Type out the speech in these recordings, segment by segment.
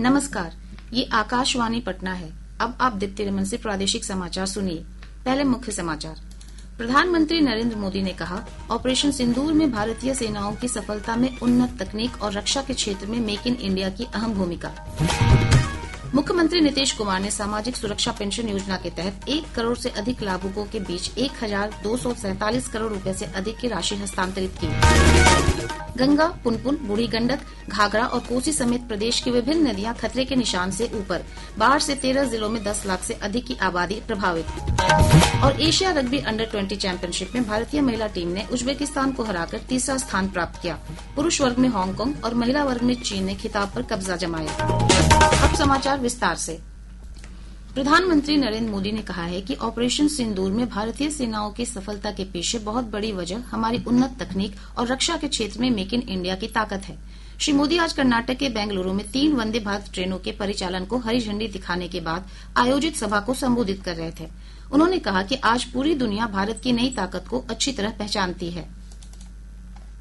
नमस्कार, ये आकाशवाणी पटना है। अब आप दीप्ति रमन से प्रादेशिक समाचार सुनिए। पहले मुख्य समाचार। प्रधानमंत्री नरेंद्र मोदी ने कहा, ऑपरेशन सिंदूर में भारतीय सेनाओं की सफलता में उन्नत तकनीक और रक्षा के क्षेत्र में मेक इन इंडिया की अहम भूमिका। मुख्यमंत्री नीतीश कुमार ने सामाजिक सुरक्षा पेंशन योजना के तहत 1 करोड़ से अधिक लाभुकों के बीच 1247 करोड़ रुपए से अधिक की राशि हस्तांतरित की। गंगा, पुनपुन, बूढ़ी गंडक, घाघरा और कोसी समेत प्रदेश की विभिन्न नदियां खतरे के निशान से ऊपर। बाढ़ से 13 जिलों में 10 लाख से अधिक की आबादी प्रभावित। और एशिया रग्बी अंडर-20 चैंपियनशिप में भारतीय महिला टीम ने उज्बेकिस्तान को हराकर तीसरा स्थान प्राप्त किया। पुरुष वर्ग में हांगकांग और महिला वर्ग में चीन ने खिताब पर कब्जा जमाया। अब समाचार विस्तार से। प्रधानमंत्री नरेंद्र मोदी ने कहा है कि ऑपरेशन सिंदूर में भारतीय सेनाओं की सफलता के पीछे बहुत बड़ी वजह हमारी उन्नत तकनीक और रक्षा के क्षेत्र में मेक इन इंडिया की ताकत है। श्री मोदी आज कर्नाटक के बेंगलुरु में 3 वंदे भारत ट्रेनों के परिचालन को हरी झंडी दिखाने के बाद आयोजित सभा को संबोधित कर रहे थे। उन्होंने कहा कि आज पूरी दुनिया भारत की नई ताकत को अच्छी तरह पहचानती है।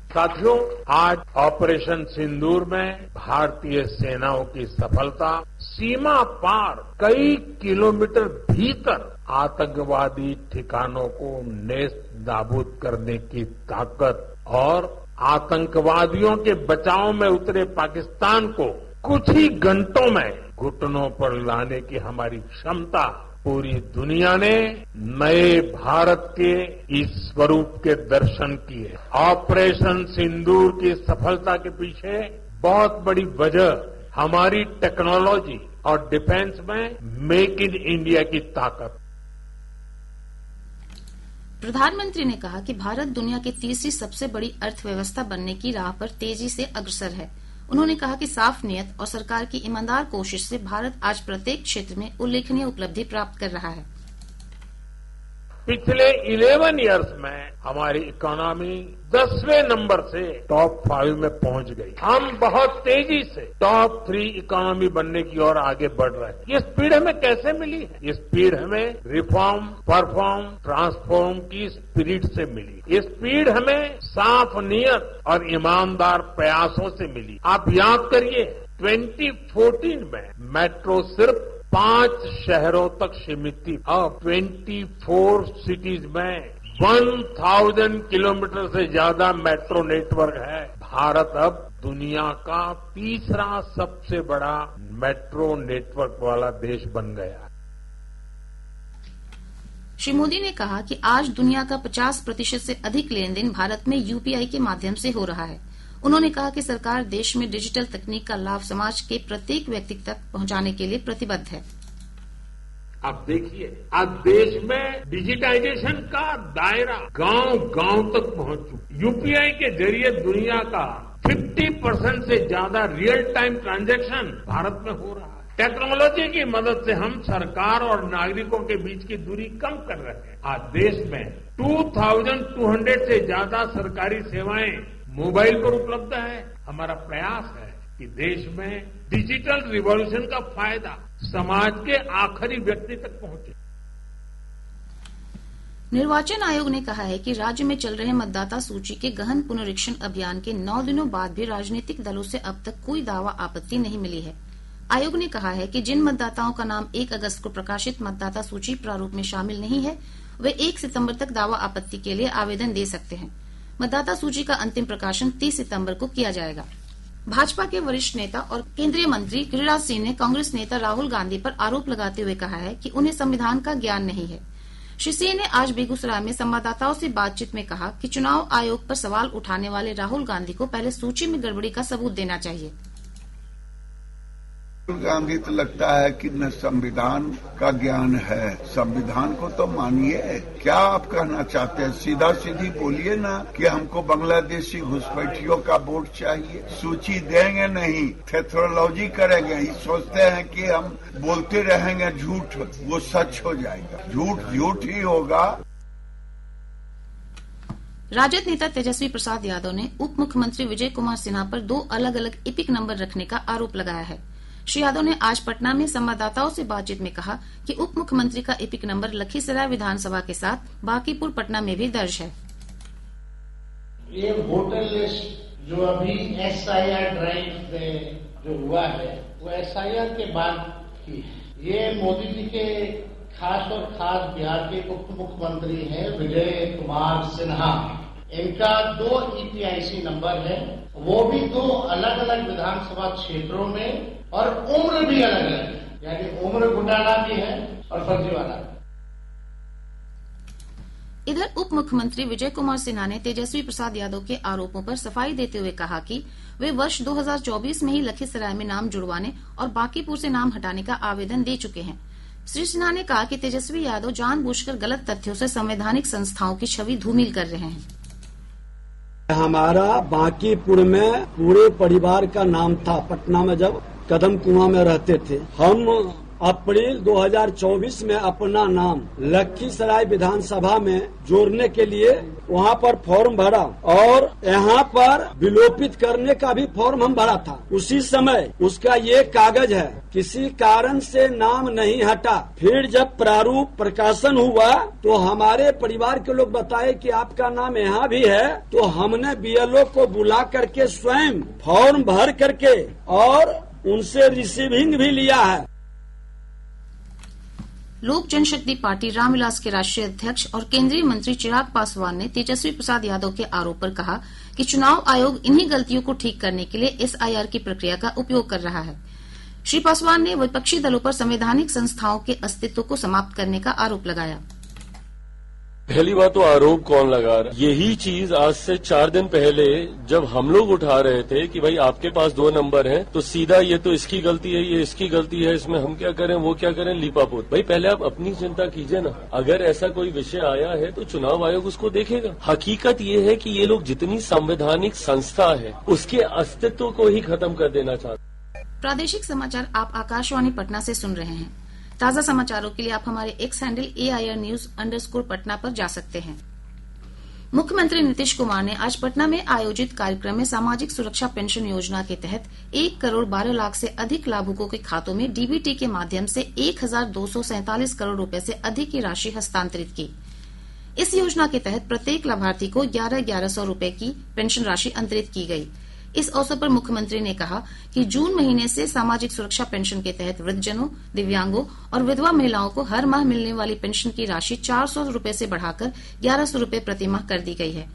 साथियों, आज ऑपरेशन सिंदूर में भारतीय सेनाओं की सफलता सीमा पार कई किलोमीटर भीतर आतंकवादी ठिकानों को नेस्त नाबूद करने की ताकत और आतंकवादियों के बचाव में उतरे पाकिस्तान को कुछ ही घंटों में घुटनों पर लाने की हमारी क्षमता पूरी दुनिया ने नए भारत के इस स्वरूप के दर्शन किए। ऑपरेशन सिंदूर की सफलता के पीछे बहुत बड़ी वजह हमारी टेक्नोलॉजी और डिफेंस में मेक इन इंडिया की ताकत। प्रधानमंत्री ने कहा कि भारत दुनिया की तीसरी सबसे बड़ी अर्थव्यवस्था बनने की राह पर तेजी से अग्रसर है। उन्होंने कहा कि साफ नीयत और सरकार की ईमानदार कोशिश से भारत आज प्रत्येक क्षेत्र में उल्लेखनीय उपलब्धि प्राप्त कर रहा है। पिछले 11 इयर्स में हमारी इकोनॉमी 10वें नंबर से टॉप 5 में पहुंच गई। हम बहुत तेजी से टॉप 3 इकोनॉमी बनने की ओर आगे बढ़ रहे हैं। ये स्पीड हमें कैसे मिली है? ये स्पीड हमें रिफॉर्म, परफॉर्म, ट्रांसफॉर्म की स्पिरिट से मिली। ये स्पीड हमें साफ नीयत और ईमानदार प्रयासों से मिली। आप याद करिए, 2014 में मेट्रो सिर्फ 5 शहरों तक सीमित थी। अब 24 सिटीज में 1000 किलोमीटर से ज्यादा मेट्रो नेटवर्क है। भारत अब दुनिया का तीसरा सबसे बड़ा मेट्रो नेटवर्क वाला देश बन गया। श्री मोदी ने कहा कि आज दुनिया का 50% से अधिक लेन देन भारत में यूपीआई के माध्यम से हो रहा है। उन्होंने कहा कि सरकार देश में डिजिटल तकनीक का लाभ समाज के प्रत्येक व्यक्ति तक पहुंचाने के लिए प्रतिबद्ध है। आप देखिए, आज देश में डिजिटाइजेशन का दायरा गांव-गांव तक पहुंच चुका। यूपीआई के जरिए दुनिया का 50% से ज्यादा रियल टाइम ट्रांजैक्शन भारत में हो रहा है। टेक्नोलॉजी की मदद से हम सरकार और नागरिकों के बीच की दूरी कम कर रहे हैं। आज देश में 2200 से ज्यादा सरकारी सेवाएं मोबाइल पर उपलब्ध है। हमारा प्रयास है कि देश में डिजिटल रिवॉल्यूशन का फायदा समाज के आखिरी व्यक्ति तक पहुंचे। निर्वाचन आयोग ने कहा है कि राज्य में चल रहे मतदाता सूची के गहन पुनरीक्षण अभियान के 9 दिनों बाद भी राजनीतिक दलों से अब तक कोई दावा आपत्ति नहीं मिली है। आयोग ने कहा है कि जिन मतदाताओं का नाम 1 अगस्त को प्रकाशित मतदाता सूची प्रारूप में शामिल नहीं है, वे 1 सितंबर तक दावा आपत्ति के लिए आवेदन दे सकते हैं। मतदाता सूची का अंतिम प्रकाशन 30 सितंबर को किया जाएगा। भाजपा के वरिष्ठ नेता और केंद्रीय मंत्री गिरिराज सिंह ने कांग्रेस नेता राहुल गांधी पर आरोप लगाते हुए कहा है कि उन्हें संविधान का ज्ञान नहीं है। श्री सिंह ने आज बेगूसराय में संवाददाताओं से बातचीत में कहा कि चुनाव आयोग पर सवाल उठाने वाले राहुल गांधी को पहले सूची में गड़बड़ी का सबूत देना चाहिए। राहुल गांधी तो लगता है कि न संविधान का ज्ञान है। संविधान को तो मानिए। क्या आप कहना चाहते हैं? सीधा सीधी बोलिए ना कि हमको बांग्लादेशी घुसपैठियों का वोट चाहिए। सूची देंगे नहीं, थेथोलॉजी करेंगे। ये सोचते हैं कि हम बोलते रहेंगे झूठ, वो सच हो जाएगा। झूठ झूठ ही होगा। राजद नेता तेजस्वी प्रसाद यादव ने उप मुख्यमंत्री विजय कुमार सिन्हा पर 2 अलग अलग इपिक नंबर रखने का आरोप लगाया है। श्री यादव ने आज पटना में संवाददाताओं से बातचीत में कहा कि उप मुख्यमंत्री का इपिक नंबर लखीसराय विधानसभा के साथ बांकीपुर पटना में भी दर्ज है। ये वोटर लिस्ट जो अभी SIR ड्राइव में जो हुआ है वो SIR के बाद की है। ये मोदी जी के खास बिहार के उप मुख्यमंत्री हैं विजय कुमार सिन्हा। इनका 2 EPIC नंबर है, वो भी 2 अलग अलग विधानसभा क्षेत्रों में, और उम्र भी अलग अलग है, यानी उम्र घोटाला भी है और फर्जीवाला भी। इधर उप मुख्यमंत्री विजय कुमार सिन्हा ने तेजस्वी प्रसाद यादव के आरोपों पर सफाई देते हुए कहा कि वे वर्ष 2024 में ही लखीसराय में नाम जुड़वाने और बांकीपुर से नाम हटाने का आवेदन दे चुके हैं। श्री सिन्हा ने कहा कि तेजस्वी यादव जानबूझकर गलत तथ्यों से संवैधानिक संस्थाओं की छवि धूमिल कर रहे हैं। हमारा बांकीपुर में पूरे परिवार का नाम था। पटना में जब कदम कुआं में रहते थे, हम अप्रैल 2024 में अपना नाम लखीसराय विधानसभा में जोड़ने के लिए वहाँ पर फॉर्म भरा और यहाँ पर विलोपित करने का भी फॉर्म हम भरा था। उसी समय उसका ये कागज है, किसी कारण से नाम नहीं हटा। फिर जब प्रारूप प्रकाशन हुआ तो हमारे परिवार के लोग बताए कि आपका नाम यहाँ भी है, तो हमने BLO को बुला करके स्वयं फॉर्म भर करके और उनसे रिसीविंग भी लिया है। लोक जनशक्ति पार्टी रामविलास के राष्ट्रीय अध्यक्ष और केंद्रीय मंत्री चिराग पासवान ने तेजस्वी प्रसाद यादव के आरोप पर कहा कि चुनाव आयोग इन्हीं गलतियों को ठीक करने के लिए SIR की प्रक्रिया का उपयोग कर रहा है। श्री पासवान ने विपक्षी दलों पर संवैधानिक संस्थाओं के अस्तित्व को समाप्त करने का आरोप लगाया। पहली बात तो आरोप कौन लगा रहा है? यही चीज आज से 4 दिन पहले जब हम लोग उठा रहे थे कि भाई आपके पास 2 नंबर हैं, तो सीधा ये तो इसकी गलती है, ये इसकी गलती है, इसमें हम क्या करें वो क्या करें, लीपापोत। भाई पहले आप अपनी चिंता कीजिए ना। अगर ऐसा कोई विषय आया है तो चुनाव आयोग उसको देखेगा। हकीकत ये है कि ये लोग जितनी संवैधानिक संस्था है उसके अस्तित्व को ही खत्म कर देना चाहते हैं। प्रादेशिक समाचार आप आकाशवाणी पटना से सुन रहे हैं। ताजा समाचारों के लिए आप हमारे X हैंडल AIR_News_ पर जा सकते हैं। मुख्यमंत्री नीतीश कुमार ने आज पटना में आयोजित कार्यक्रम में सामाजिक सुरक्षा पेंशन योजना के तहत 1 करोड़ 12 लाख से अधिक लाभुकों के खातों में DBT के माध्यम से 1247 करोड़ रुपए से अधिक की राशि हस्तांतरित की। इस योजना के तहत प्रत्येक लाभार्थी को 1100 रुपए की पेंशन राशि अंतरित की गई। इस अवसर पर मुख्यमंत्री ने कहा कि जून महीने से सामाजिक सुरक्षा पेंशन के तहत वृद्धजनों, दिव्यांगों और विधवा महिलाओं को हर माह मिलने वाली पेंशन की राशि 400 रुपए से बढ़ाकर 1100 रुपए प्रतिमाह कर दी गई है।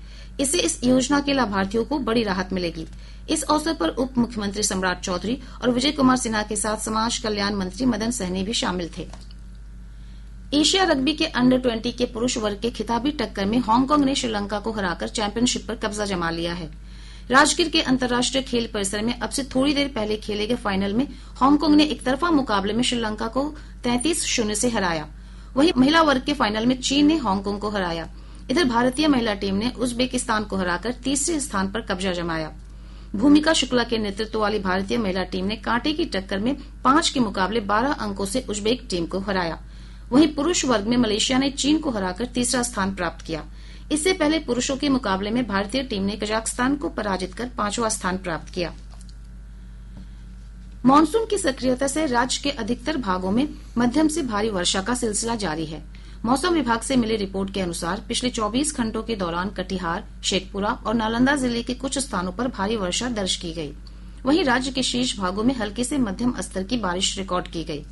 इससे इस योजना के लाभार्थियों को बड़ी राहत मिलेगी। इस अवसर पर उप मुख्यमंत्री सम्राट चौधरी और विजय कुमार सिन्हा के साथ समाज कल्याण मंत्री मदन सहनी भी शामिल थे। एशिया रग्बी के अंडर-20 के पुरुष वर्ग के खिताबी टक्कर में हांगकांग ने श्रीलंका को हराकर चैंपियनशिप पर कब्जा जमा लिया है। राजगीर के अंतर्राष्ट्रीय खेल परिसर में अब से थोड़ी देर पहले खेले गए फाइनल में हांगकांग ने एक तरफा मुकाबले में श्रीलंका को 33-0 से हराया। वहीं महिला वर्ग के फाइनल में चीन ने हांगकांग को हराया। इधर भारतीय महिला टीम ने उज्बेकिस्तान को हराकर तीसरे स्थान पर कब्जा जमाया। भूमिका शुक्ला के नेतृत्व वाली भारतीय महिला टीम ने कांटे की टक्कर में 5 के मुकाबले 12 अंकों से उज्बेक टीम को हराया। वहीं पुरुष वर्ग में मलेशिया ने चीन को हराकर तीसरा स्थान प्राप्त किया। इससे पहले पुरुषों के मुकाबले में भारतीय टीम ने कजाकिस्तान को पराजित कर 5वां स्थान प्राप्त किया। मानसून की सक्रियता से राज्य के अधिकतर भागों में मध्यम से भारी वर्षा का सिलसिला जारी है। मौसम विभाग से मिली रिपोर्ट के अनुसार पिछले 24 घंटों के दौरान कटिहार, शेखपुरा और नालंदा जिले के कुछ स्थानों पर भारी वर्षा दर्ज की गई। वहीं राज्य के शेष भागों में हल्की से मध्यम स्तर की बारिश रिकॉर्ड की गई।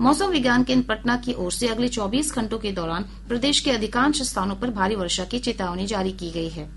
मौसम विज्ञान केंद्र पटना की ओर से अगले 24 घंटों के दौरान प्रदेश के अधिकांश स्थानों पर भारी वर्षा की चेतावनी जारी की गई है।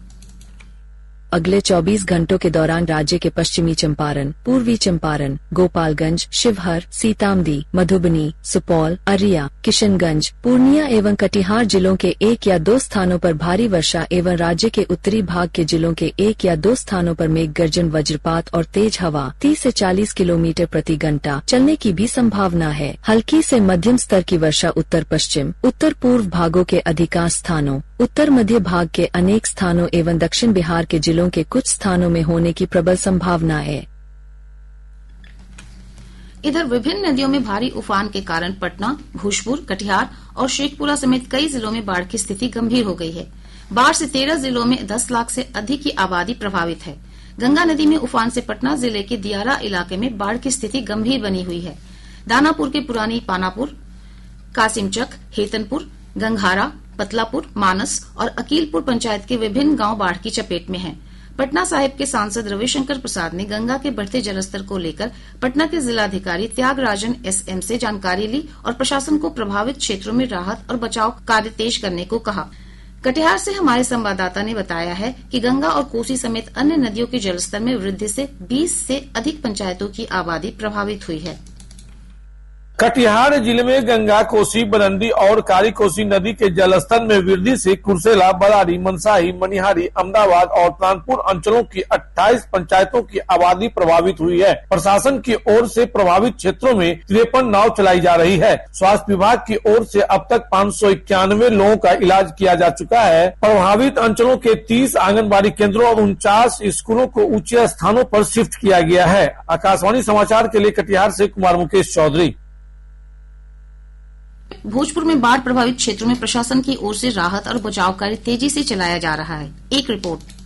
अगले 24 घंटों के दौरान राज्य के पश्चिमी चंपारण, पूर्वी चंपारण, गोपालगंज, शिवहर, सीतामढ़ी, मधुबनी, सुपौल, अरिया, किशनगंज, पूर्णिया एवं कटिहार जिलों के 1 या 2 स्थानों पर भारी वर्षा एवं राज्य के उत्तरी भाग के जिलों के 1 या 2 स्थानों पर मेघ गर्जन, वज्रपात और तेज हवा 30 से 40 किलोमीटर प्रति घंटा चलने की भी संभावना है। हल्की से मध्यम स्तर की वर्षा उत्तर पश्चिम, उत्तर पूर्व भागों के अधिकांश स्थानों, उत्तर मध्य भाग के अनेक स्थानों एवं दक्षिण बिहार के जिलों के कुछ स्थानों में होने की प्रबल संभावना है। इधर विभिन्न नदियों में भारी उफान के कारण पटना, भोजपुर, कटिहार और शेखपुरा समेत कई जिलों में बाढ़ की स्थिति गंभीर हो गई है। बाढ़ से 13 जिलों में 10 लाख से अधिक की आबादी प्रभावित है। गंगा नदी में उफान से पटना जिले के दियारा इलाके में बाढ़ की स्थिति गंभीर बनी हुई है। दानापुर के पुरानी पानापुर, कासिमचक, हेतनपुर, गंघारा, पतलापुर, मानस और अकीलपुर पंचायत के विभिन्न गांव बाढ़ की चपेट में हैं। पटना साहिब के सांसद रविशंकर प्रसाद ने गंगा के बढ़ते जलस्तर को लेकर पटना के जिलाधिकारी त्यागराजन SM से जानकारी ली और प्रशासन को प्रभावित क्षेत्रों में राहत और बचाव कार्य तेज करने को कहा। कटिहार से हमारे संवाददाता ने बताया है कि गंगा और कोसी समेत अन्य नदियों के जलस्तर में वृद्धि से 20 से अधिक पंचायतों की आबादी प्रभावित हुई है। कटिहार जिले में गंगा, कोसी, बरंडी और काली कोसी नदी के जलस्तर में वृद्धि से कुर्सेला, बरारी, मनसाही, मनिहारी, अहमदाबाद और प्राणपुर अंचलों की 28 पंचायतों की आबादी प्रभावित हुई है। प्रशासन की ओर से प्रभावित क्षेत्रों में 53 नाव चलाई जा रही है। स्वास्थ्य विभाग की ओर से अब तक 591 लोगों का इलाज किया जा चुका है। प्रभावित अंचलों के 30 आंगनबाड़ी केंद्रों और 49 स्कूलों को ऊंचे स्थानों पर शिफ्ट किया गया है। आकाशवाणी समाचार के लिए कटिहार से कुमार मुकेश चौधरी। भोजपुर में बाढ़ प्रभावित क्षेत्रों में प्रशासन की ओर से राहत और बचाव कार्य तेजी से चलाया जा रहा है। एक रिपोर्ट।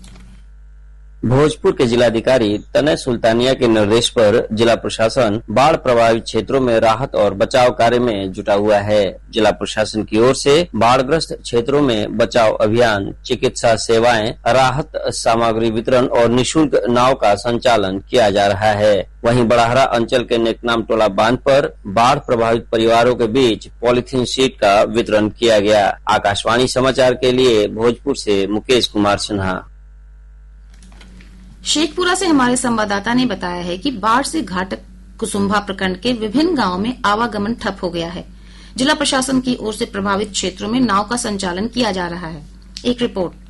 भोजपुर के जिलाधिकारी तनय सुल्तानिया के निर्देश पर जिला प्रशासन बाढ़ प्रभावित क्षेत्रों में राहत और बचाव कार्य में जुटा हुआ है। जिला प्रशासन की ओर से बाढ़ग्रस्त क्षेत्रों में बचाव अभियान, चिकित्सा सेवाएं, राहत सामग्री वितरण और निःशुल्क नाव का संचालन किया जा रहा है। वहीं बड़ाहरा अंचल के नेकनाम टोला बांध पर बाढ़ प्रभावित परिवारों के बीच पॉलीथीन शीट का वितरण किया गया। आकाशवाणी समाचार के लिए भोजपुर से मुकेश कुमार सिन्हा। शेखपुरा से हमारे संवाददाता ने बताया है कि बाढ़ से घाटक कुसुम्भा प्रखंड के विभिन्न गांवों में आवागमन ठप हो गया है। जिला प्रशासन की ओर से प्रभावित क्षेत्रों में नाव का संचालन किया जा रहा है। एक रिपोर्ट।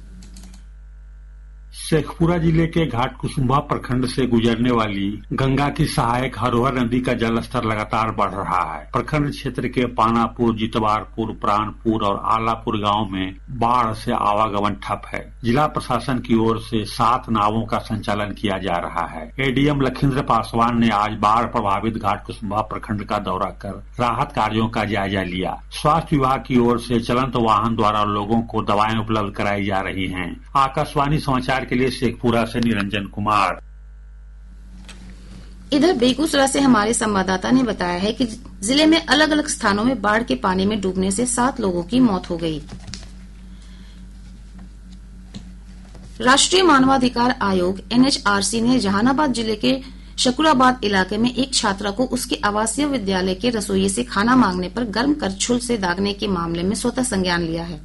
शेखपुरा जिले के घाट कुसुम्भा प्रखंड से गुजरने वाली गंगा की सहायक हरोहर नदी का जलस्तर लगातार बढ़ रहा है। प्रखंड क्षेत्र के पानापुर, जितवारपुर, प्राणपुर और आलापुर गांव में बाढ़ से आवागमन ठप है। जिला प्रशासन की ओर से 7 नावों का संचालन किया जा रहा है। ADM लखींद्र पासवान ने आज बाढ़ प्रभावित घाट कुसुम्भा प्रखंड का दौरा कर राहत कार्यों का जायजा लिया। स्वास्थ्य विभाग की ओर से चलंत वाहन द्वारा लोगों को दवाएं उपलब्ध कराई जा रही हैं। आकाशवाणी समाचार के लिए शेखपुरा से निरंजन कुमार। इधर बेगूसराय से हमारे संवाददाता ने बताया है कि जिले में अलग अलग स्थानों में बाढ़ के पानी में डूबने से 7 लोगों की मौत हो गई। राष्ट्रीय मानवाधिकार आयोग NHRC ने जहानाबाद जिले के शकुराबाद इलाके में एक छात्रा को उसके आवासीय विद्यालय के रसोइये से खाना मांगने पर गर्म करछुल से दागने के मामले में स्वतः संज्ञान लिया है।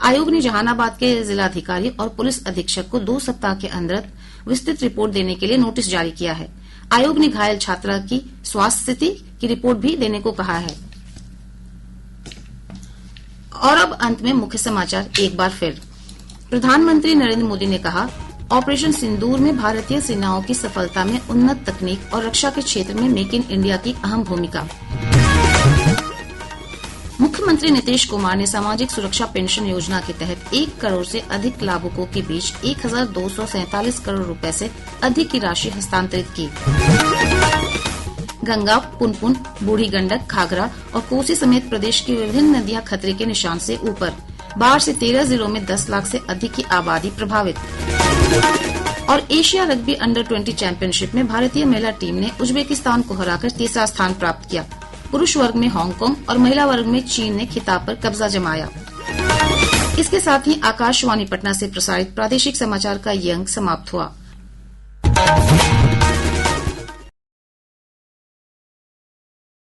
आयोग ने जहानाबाद के जिलाधिकारी और पुलिस अधीक्षक को 2 सप्ताह के अंदर विस्तृत रिपोर्ट देने के लिए नोटिस जारी किया है। आयोग ने घायल छात्रा की स्वास्थ्य स्थिति की रिपोर्ट भी देने को कहा है। और अब अंत में मुख्य समाचार एक बार फिर। प्रधानमंत्री नरेंद्र मोदी ने कहा, ऑपरेशन सिंदूर में भारतीय सेनाओं की सफलता में उन्नत तकनीक और रक्षा के क्षेत्र में मेक इन इंडिया की अहम भूमिका। मुख्यमंत्री नीतीश कुमार ने सामाजिक सुरक्षा पेंशन योजना के तहत 1 करोड़ से अधिक लाभुकों के बीच 1247 करोड़ रुपए से अधिक की राशि हस्तांतरित की। गंगा, पुनपुन, बूढ़ी गंडक, घाघरा और कोसी समेत प्रदेश की विभिन्न नदियां खतरे के निशान से ऊपर। बाढ़ से 13 जिलों में 10 लाख से अधिक की आबादी प्रभावित। और एशिया रग्बी अंडर 20 चैंपियनशिप में भारतीय महिला टीम ने उज्बेकिस्तान को हराकर तीसरा स्थान प्राप्त किया। पुरुष वर्ग में हांगकांग और महिला वर्ग में चीन ने खिताब पर कब्जा जमाया। इसके साथ ही आकाशवाणी पटना से प्रसारित प्रादेशिक समाचार का ये अंक समाप्त हुआ।